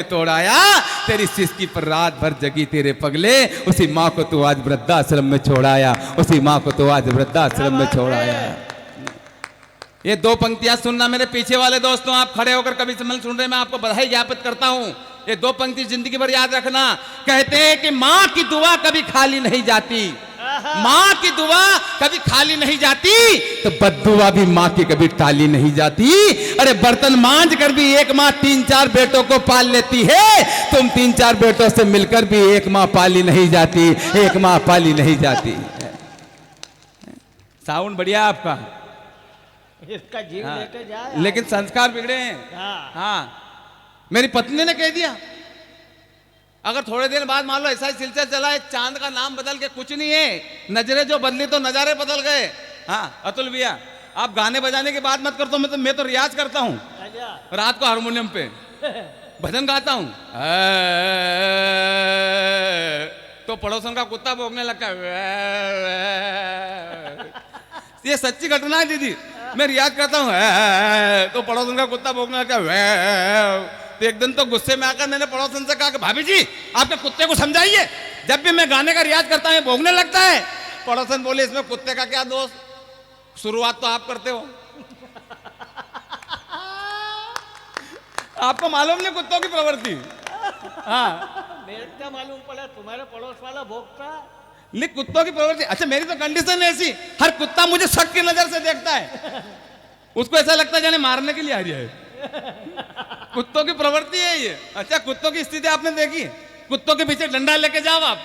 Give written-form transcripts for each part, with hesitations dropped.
तोड़ाया तेरी सिसकी पर रात भर जगी तेरे पगले, उसी माँ को तू आज वृद्धाश्रम में छोड़ाया, उसी माँ को तू आज वृद्धाश्रम में छोड़ाया। ये दो पंक्तियां सुनना मेरे पीछे वाले दोस्तों, आप खड़े होकर कभी सम्मेलन सुन रहे, मैं आपको बधाई ज्ञापित करता हूं। ये दो पंक्ति जिंदगी भर याद रखना। कहते हैं कि माँ की दुआ कभी खाली नहीं जाती, माँ की दुआ कभी खाली नहीं जाती, तो बद्दुआ भी माँ की कभी टाली नहीं जाती। अरे बर्तन मांझ कर भी एक माँ 3-4 बेटों को पाल लेती है, तुम 3-4 बेटों से मिलकर भी एक माँ पाली नहीं जाती, एक माँ पाली नहीं जाती। साउंड बढ़िया आपका, इसका जीव हाँ, लेके जाए, लेकिन संस्कार बिगड़े हैं। हाँ, मेरी पत्नी ने कह दिया, अगर थोड़े दिन बाद मान लो ऐसा ही सिलसिला चला है, चांद का नाम बदल के कुछ नहीं है, नजरें जो बदली तो नजारे बदल गए। हाँ अतुल भैया, आप गाने बजाने की बात मत करता हूं, मैं तो रियाज करता हूं रात को हारमोनियम पे भजन गाता हूं, तो पड़ोसन का कुत्ता भौंकने लगता है। ये सच्ची घटना है दीदी, मैं रियाज करता हूं तो पड़ोसन का कुत्ता भौंकने लगता है। तो एक दिन तो गुस्से में आकर मैंने पड़ोसन से कहा कि भाभी जी आपके कुत्ते को समझाइए, जब भी मैं गाने का रियाज करता हूं भौंकने लगता है। पड़ोसन बोले इसमें कुत्ते का क्या दोष, शुरुआत तो आप करते हो। आपको मालूम नहीं कुत्तों की प्रवृत्ति। हाँ मेरे क्या मालूम पड़ा, तुम्हारे पड़ोस वाला भोगता। लेकिन कुत्तों की प्रवृत्ति, अच्छा मेरी तो कंडीशन है ऐसी, हर कुत्ता मुझे शक की नजर से देखता है, उसको ऐसा लगता है जाने मारने के लिए आ रहा है। कुत्तों की प्रवृत्ति है ये। अच्छा कुत्तों की स्थिति आपने देखी, कुत्तों के पीछे डंडा लेके जाओ आप,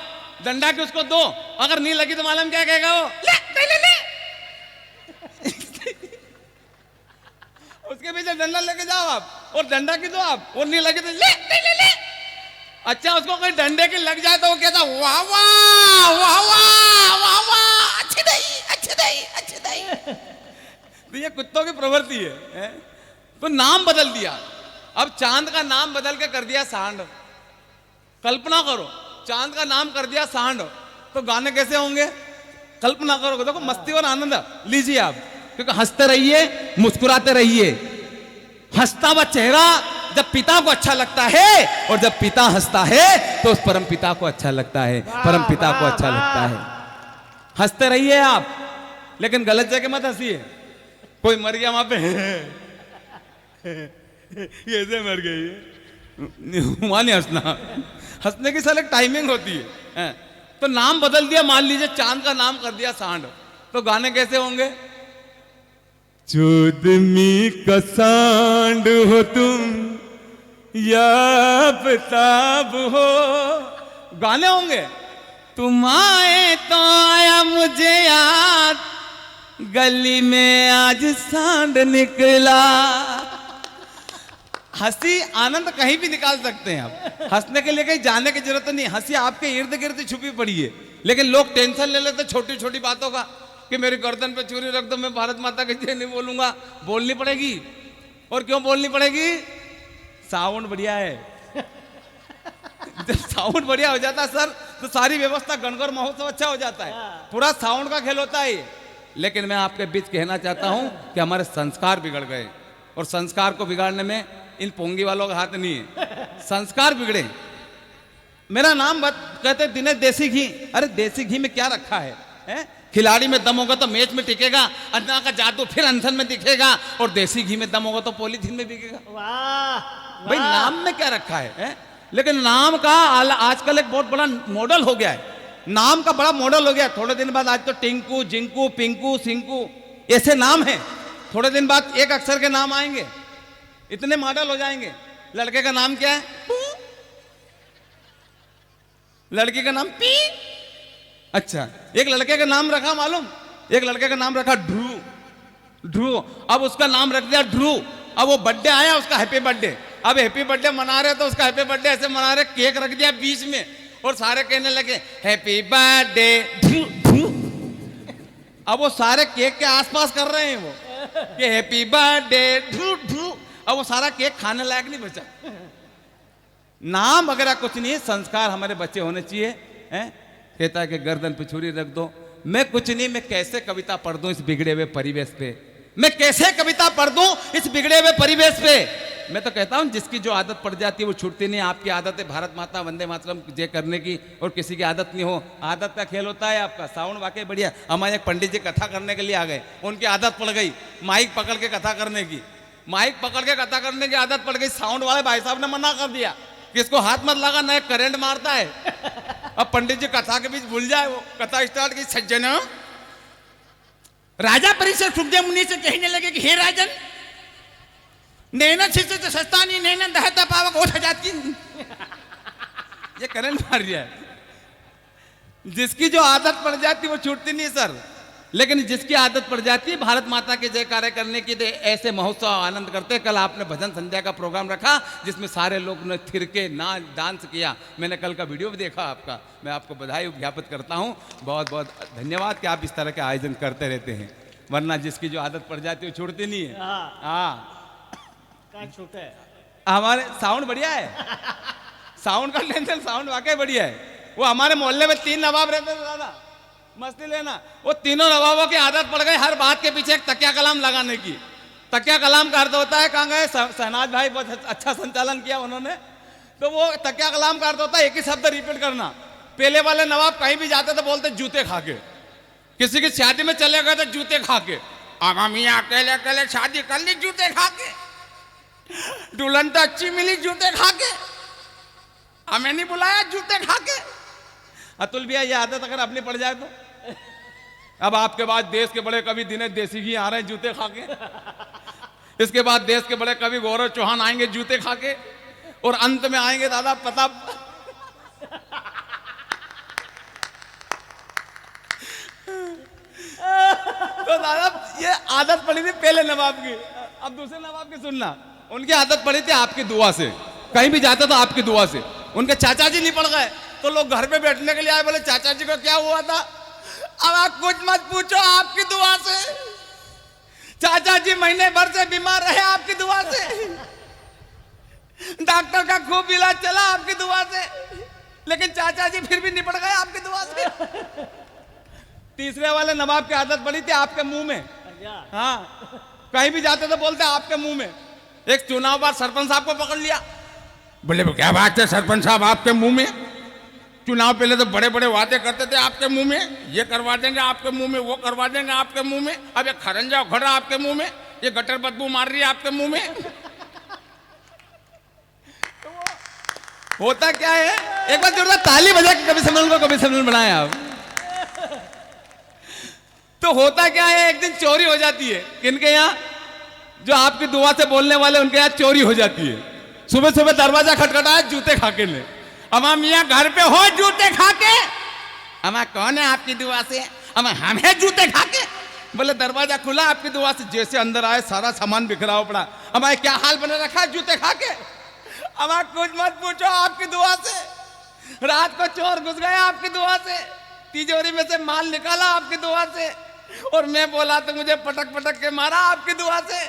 डंडा के उसको दो, अगर नहीं लगी तो मालूम क्या कहेगा वो, ले। उसके पीछे डंडा लेके जाओ आप और डंडा की दो आप, और नहीं लगी तो ले। अच्छा उसको कोई डंडे की लग जाए तो वो कहता वाह वाह वाह वाह वाह वाह, अच्छी नहीं। तो ये कुत्तों की प्रवृत्ति है। तो नाम बदल दिया, अब चांद का नाम बदल के कर दिया सांड। कल्पना करो चांद का नाम कर दिया सांड, तो गाने कैसे होंगे? कल्पना करो, देखो मस्ती और आनंद लीजिए आप, क्योंकि हंसते रहिए, मुस्कुराते रहिए। हंसता हुआ चेहरा जब पिता को अच्छा लगता है, और जब पिता हंसता है तो उस परम पिता को अच्छा लगता है, परम पिता को अच्छा लगता है। हंसते रहिए आप, लेकिन गलत जगह मत हंसिए। कोई मर गया वहां पे कैसे मर गई, वहां नहीं हंसना, हंसने की साल एक टाइमिंग होती है। तो नाम बदल दिया, मान लीजिए चांद का नाम कर दिया सांड, तो गाने कैसे होंगे? चौदमी का सांड हो तुम या बेताब हो, गाने होंगे। तुम आए तो आया मुझे याद, गली में आज सांड निकला। हंसी आनंद कहीं भी निकाल सकते हैं आप, हंसने के लिए कहीं जाने की जरूरत नहीं। हंसी आपके इर्द गिर्द छुपी पड़ी है, लेकिन लोग टेंशन ले लेते छोटी छोटी बातों का, कि मेरी गर्दन पे छुरी रख दो मैं भारत माता की जय नहीं बोलूंगा। बोलनी पड़ेगी, और क्यों बोलनी पड़ेगी? साउंड बढ़िया है। जब साउंड बढ़िया हो जाता है सर, तो सारी व्यवस्था गणगौर महोत्सव अच्छा हो जाता है, पूरा साउंड का खेल होता है। लेकिन मैं आपके बीच कहना चाहता हूं कि हमारे संस्कार बिगड़ गए, और संस्कार को बिगाड़ने में इन पोंगी वालों का हाथ नहीं है, संस्कार बिगड़े। मेरा नाम कहते दिनेश देसी घी, अरे देसी घी में क्या रखा है? खिलाड़ी में दम होगा तो मैच में टिकेगा, अन्ना का जादू फिर अंधन में दिखेगा, और देसी घी में दम होगा तो पॉलीथीन में बिकेगा। भाई नाम में क्या रखा है? लेकिन नाम का आजकल एक बहुत बड़ा मॉडल हो गया है, नाम का बड़ा मॉडल हो गया। थोड़े दिन बाद आज तो टिंकू, जिंकू, पिंकू, सिंकू ऐसे नाम है, थोड़े दिन बाद एक अक्षर के नाम आएंगे, इतने मॉडल हो जाएंगे। लड़के का नाम क्या है? लड़की का नाम पी। अच्छा एक लड़के का नाम रखा मालूम, एक लड़के का नाम रखा ध्रुव। अब उसका नाम रख दिया ध्रुव। अब वो बर्थडे आया उसका, हैप्पी बर्थडे। अब हैप्पी बर्थडे मना रहे तो उसका हैप्पी बर्थडे ऐसे मना रहे, केक रख दिया बीच में, और सारे कहने लगे हैप्पी बर्थडे ध्रुव। अब वो सारे केक के आसपास कर रहे हैं वो कि हैप्पी बर्थडे ध्रुव। अब वो सारा केक खाने लायक नहीं बचा। नाम वगैरह कुछ नहीं, संस्कार हमारे बच्चे होने चाहिए। कहता है कि गर्दन पे छुरी रख दो, मैं कुछ नहीं, मैं कैसे कविता पढ़ दूं इस बिगड़े हुए परिवेश पे, मैं कैसे कविता पढ़ दूं इस बिगड़े हुए परिवेश पे। मैं तो कहता हूँ जिसकी जो आदत पड़ जाती है वो छूटती नहीं। आपकी आदत है भारत माता वंदे मातरम जय करने की, और किसी की आदत नहीं हो। आदत का खेल होता है आपका। साउंड वाकई बढ़िया। हमारे एक पंडित जी कथा करने के लिए आ गए, उनकी आदत पड़ गई माइक पकड़ के कथा करने की। माइक पकड़ के कथा करने की आदत पड़ गई। साउंड वाले भाई साहब ने मना कर दिया कि इसको हाथ मत लगा, नया करंट मारता है। अब पंडित जी कथा के बीच भूल जाए, वो कथा स्टार्ट की। सज्जनों, राजा परिषद सुखदेव मुनि से कहने लगे कि हे राजन, नैना छिसे तो सस्ता नहीं, नैना दहता पावक हो जाती। ये करंट मार दिया है। जिसकी जो आदत पड़ जाती वो छूटती नहीं सर, लेकिन जिसकी आदत पड़ जाती है भारत माता के जयकारे करने की, तो ऐसे महोत्सव आनंद करते। कल आपने भजन संध्या का प्रोग्राम रखा जिसमें सारे लोग ने थिरके नाच डांस किया। मैंने कल का वीडियो भी देखा आपका। मैं आपको बधाई ज्ञापित करता हूँ। बहुत बहुत धन्यवाद कि आप इस तरह के आयोजन करते रहते हैं, वरना जिसकी जो आदत पड़ जाती है वो छूटती नहीं है। हाँ, कहाँ छूटे? हमारे साउंड बढ़िया है। साउंड का टेंशन, साउंड वाकई बढ़िया है। वो हमारे मोहल्ले में 3 नवाब रहते थे दादा, मस्ती लेना। वो तीनों नवाबों की आदत पड़ गई हर बात के पीछे एक तकिया कलाम लगाने की। तकिया कलाम का अर्थ होता है, कहाँ गए शहनाज भाई, बहुत अच्छा संचालन किया उन्होंने। तो वो तकिया कलाम का अर्थ होता है एक ही शब्द रिपीट करना। पहले वाले नवाब कहीं भी जाते तो बोलते जूते खा के। किसी की शादी में चले गए तो जूते खा के। आमा मियाँ अकेले अकेले शादी कर ली जूते खा के, दुल्हन तो अच्छी मिली जूते खा के, हमें नहीं बुलाया जूते खा के। अतुल भैया, ये आदत अगर अपनी पड़ जाए तो अब आपके बाद देश के बड़े कवि दिनेश देसी जी आ रहे हैं जूते खा के। इसके बाद देश के बड़े कवि गौरव चौहान आएंगे जूते खा के, और अंत में आएंगे दादा प्रताप। तो दादा ये आदत पड़ी थी पहले नवाब की। अब दूसरे नवाब की सुनना। उनकी आदत पड़ी थी आपकी दुआ से, कहीं भी जाते तो आपकी दुआ से। उनके चाचा जी नहीं पड़ गए तो लोग घर पे बैठने के लिए आए, बोले चाचा जी को क्या हुआ था? अब आप कुछ मत पूछो, आपकी दुआ से। चाचा जी महीने भर से बीमार रहे आपकी दुआ से, डॉक्टर का खूब इलाज चला आपकी दुआ से, लेकिन चाचा जी फिर भी निपट गए आपकी दुआ से। तीसरे वाले नवाब की आदत पड़ी थी आपके मुंह में। हाँ, कहीं भी जाते तो बोलते आपके मुंह में। एक चुनाव बाद सरपंच साहब को पकड़ लिया, बोले क्या बात है सरपंच साहब आपके मुंह में? चुनाव पहले तो बड़े बड़े वादे करते थे आपके मुंह में, ये करवा देंगे आपके मुंह में, वो करवा देंगे आपके मुंह में। अब ये खरंजा खड़ा आपके मुंह में, ये गटर बदबू मार रही है आपके मुंह में। तो होता क्या है, एक बार जोरदार ताली बजा के कभी सम्मेलन को कभी सम्मेलन बनाए आप। तो होता क्या है, एक दिन चोरी हो जाती है। किनके यहाँ? जो आपकी दुआ से बोलने वाले उनके यहाँ चोरी हो जाती है। सुबह सुबह दरवाजा खटखटाया जूते खा के ने। अमा मियाँ घर पे हो जूते खा के? अमा कौन है आपकी दुआ से? अमा हम है जूते खा के। बोले दरवाजा खुला आपकी दुआ से, जैसे अंदर आए सारा सामान बिखरा हुआ पड़ा। अमा क्या हाल बना रखा है जूते खा के? अमा कुछ मत पूछो, आपकी दुआ से। रात को चोर घुस गए आपकी दुआ से, तिजोरी में से माल निकाला आपकी दुआ से, और मैं बोला तो मुझे पटक पटक के मारा आपकी दुआ से।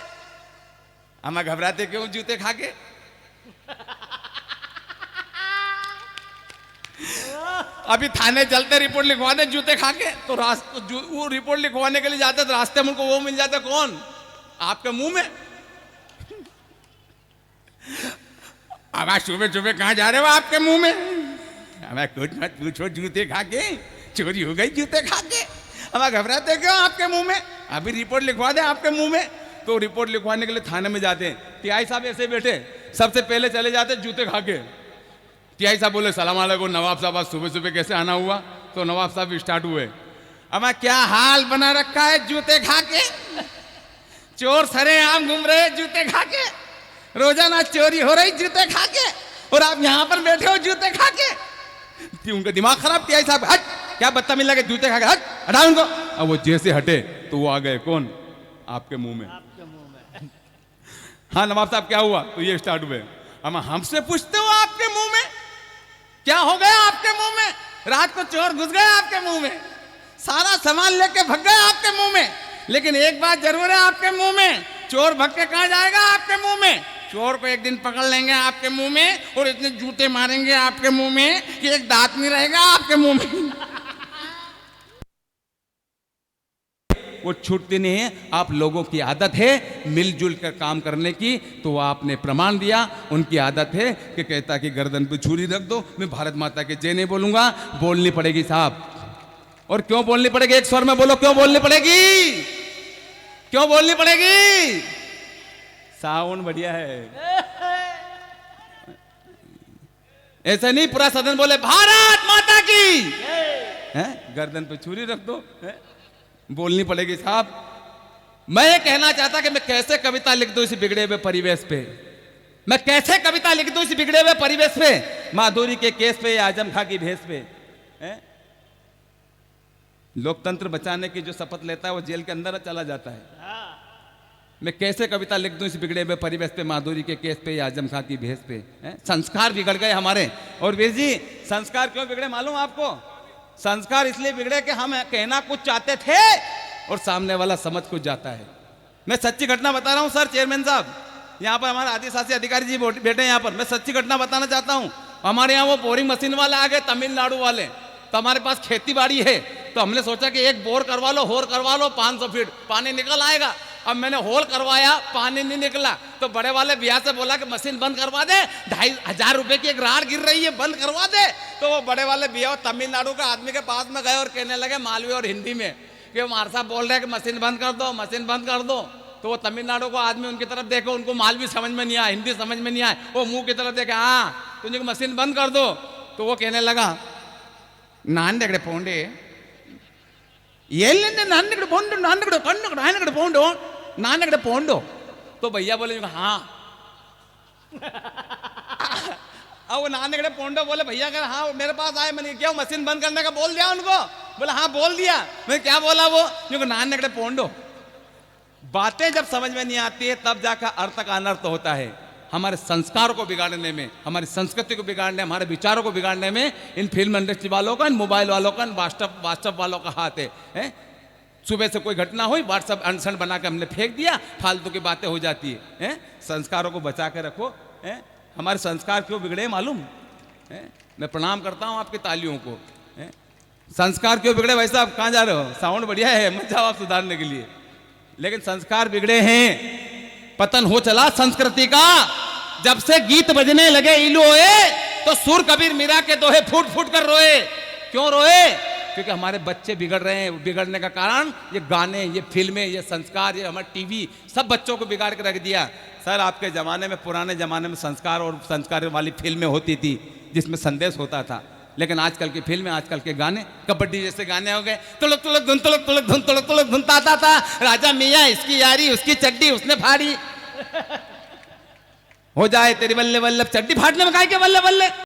अमा घबराते क्यों जूते खा के? अभी थाने चलते रिपोर्ट लिखवा दे जूते खा के, तो वो रिपोर्ट लिखवाने के लिए जाते तो रास्ते में उनको वो मिल जाता। कौन? आपके मुंह में। अब आज सुबह सुबह कहाँ जा रहे हो आपके मुंह में? हमें कुछ मत पूछो, जूते खा के चोरी हो गई जूते खा के। हमें घबराते क्यों आपके मुंह में? अभी रिपोर्ट लिखवा दे आपके मुंह में। तो रिपोर्ट लिखवाने के लिए थाने में जाते हैं। टीआई साहब ऐसे बैठे, सबसे पहले चले जाते जूते खा के। टीआई साहब बोले सलाम अलैकुम नवाब साहब, आज सुबह सुबह कैसे आना हुआ? तो नवाब साहब स्टार्ट हुए, अब क्या हाल बना रखा है जूते खा के? चोर सरेआम घूम रहे जूते खा के, रोजाना चोरी हो रही जूते खा के, और आप यहाँ पर बैठे हो जूते खा के। उनका दिमाग खराब। टीआई साहब हट, क्या बदतमीज लगे जूते खा के, हट हटा उनको। अब वो जैसे हटे तो वो आ गए कौन? आपके मुंह में। हाँ नवाब साहब क्या हुआ? तो ये स्टार्ट हुए, हम हमसे पूछते हो आपके मुंह में क्या हो गया? आपके मुंह में रात को चोर घुस गए आपके मुंह में, सारा सामान लेके भग गए आपके मुंह में, लेकिन एक बात जरूर है आपके मुंह में, चोर भग के कहां जाएगा? आपके मुंह में। चोर को एक दिन पकड़ लेंगे आपके मुंह में, और इतने जूते मारेंगे आपके मुंह में कि एक दांत नहीं रहेगा आपके मुंह में। वो छूटती नहीं है। आप लोगों की आदत है मिलजुल कर काम करने की, तो वो आपने प्रमाण दिया। उनकी आदत है कि कहता कि गर्दन पे छुरी रख दो, मैं भारत माता के जय नहीं बोलूंगा। बोलनी पड़ेगी साहब। और क्यों बोलनी पड़ेगी? एक स्वर में बोलो, क्यों बोलनी पड़ेगी? क्यों बोलनी पड़ेगी? साउंड बढ़िया है। ऐसा नहीं पूरा सदन बोले भारत माता की है? गर्दन पे छुरी रख दो है? बोलनी पड़ेगी साहब। मैं ये कहना चाहता कि मैं कैसे कविता लिख दूं इस बिगड़े हुए परिवेश पे। मैं कैसे कविता लिख दूं इस बिगड़े हुए परिवेश पे, माधुरी के केस पे या आजम खां की भेस पे है? लोकतंत्र बचाने की जो शपथ लेता है वो जेल के अंदर चला जाता है। मैं कैसे कविता लिख दूं इस बिगड़े हुए परिवेश पे, माधुरी के केस पे या आजम खां की भेस पे है? संस्कार बिगड़ गए हमारे। और वीर जी संस्कार क्यों बिगड़े मालूम आपको? संस्कार इसलिए बिगड़े कि हम कहना कुछ चाहते थे और सामने वाला समझ कुछ जाता है। मैं सच्ची घटना बता रहा हूं सर, चेयरमैन साहब, यहाँ पर हमारे आदिवासी अधिकारी जी बैठे हैं यहाँ पर। मैं सच्ची घटना बताना चाहता हूँ। हमारे यहाँ वो बोरिंग मशीन वाले आ गए, तमिलनाडु वाले। तो हमारे पास खेती बाड़ी है, तो हमने सोचा कि एक बोर करवा लो, होर करवा लो, 500 फीट पानी निकल आएगा। अब मैंने होल करवाया, पानी नहीं निकला। तो बड़े वाले भैया से बोला कि मशीन बंद करवा दे, 2500 रुपए की एक राड़ गिर रही है, बंद करवा दे। तो वो बड़े वाले भैया तमिलनाडु के आदमी के पास में गए और कहने लगे मालवी और हिंदी में कि हमारे साहब बोल रहे हैं कि मशीन बंद कर दो, मशीन बंद कर दो। तो वो तमिलनाडु को आदमी उनकी तरफ देखो, उनको मालवी समझ में नहीं आया, हिंदी समझ में नहीं आया। वो मुंह की तरफ देखे, हाँ तुझे मशीन बंद कर दो। तो वो कहने लगा नान देखड़े पोंडे नान पोंडो नान कण्ण पोंडो नान पोंडो। तो भैया बोले हाँ। अब वो नान पोंडो बोले, भैया कह हाँ मेरे पास आए, मैंने क्या मशीन बंद करने का बोल दिया उनको? बोला हाँ बोल दिया। मैं क्या बोला वो? नान पोंडो। बातें जब समझ में नहीं आती है तब जाकर अर्थ का अनर्थ होता है। हमारे संस्कारों को बिगाड़ने में, हमारी संस्कृति को बिगाड़ने, हमारे विचारों को बिगाड़ने में इन फिल्म इंडस्ट्री वालों का, इन मोबाइल वालों का, इन व्हाट्सएप वालों का हाथ है? सुबह से कोई घटना हुई, व्हाट्सएप अनसन बना के हमने फेंक दिया, फालतू की बातें हो जाती है? संस्कारों को बचा के रखो। हमारे संस्कार क्यों बिगड़े मालूम है? मैं प्रणाम करता हूँ आपकी तालियों को। संस्कार क्यों बिगड़े? भाई साहब कहाँ जा रहे हो? साउंड बढ़िया है, मत जाओ आप सुधारने के लिए। लेकिन संस्कार बिगड़े हैं, पतन हो चला संस्कृति का। जब से गीत बजने लगे इलू होए, तो सुर कबीर मीरा के दोहे फूट फूट कर रोए। क्यों रोए? क्योंकि हमारे बच्चे बिगड़ रहे हैं। बिगड़ने का कारण ये गाने, ये फिल्में, ये संस्कार, ये हमारे टीवी, सब बच्चों को बिगाड़ के रख दिया। सर आपके जमाने में, पुराने जमाने में संस्कार और संस्कार वाली फिल्में होती थी जिसमें संदेश होता था। लेकिन आजकल की फिल्में, आजकल के गाने कबड्डी जैसे गाने हो गए। तुलक तुलक धुन, तुलक तुलक धुन, तुलक तुलक धुन ताता था। राजा मियाँ इसकी यारी, उसकी चड्डी उसने फाड़ी। हो जाए तेरी बल्ले बल्लभ, चड्डी फाड़ने में काहे के बल्ले बल्ले।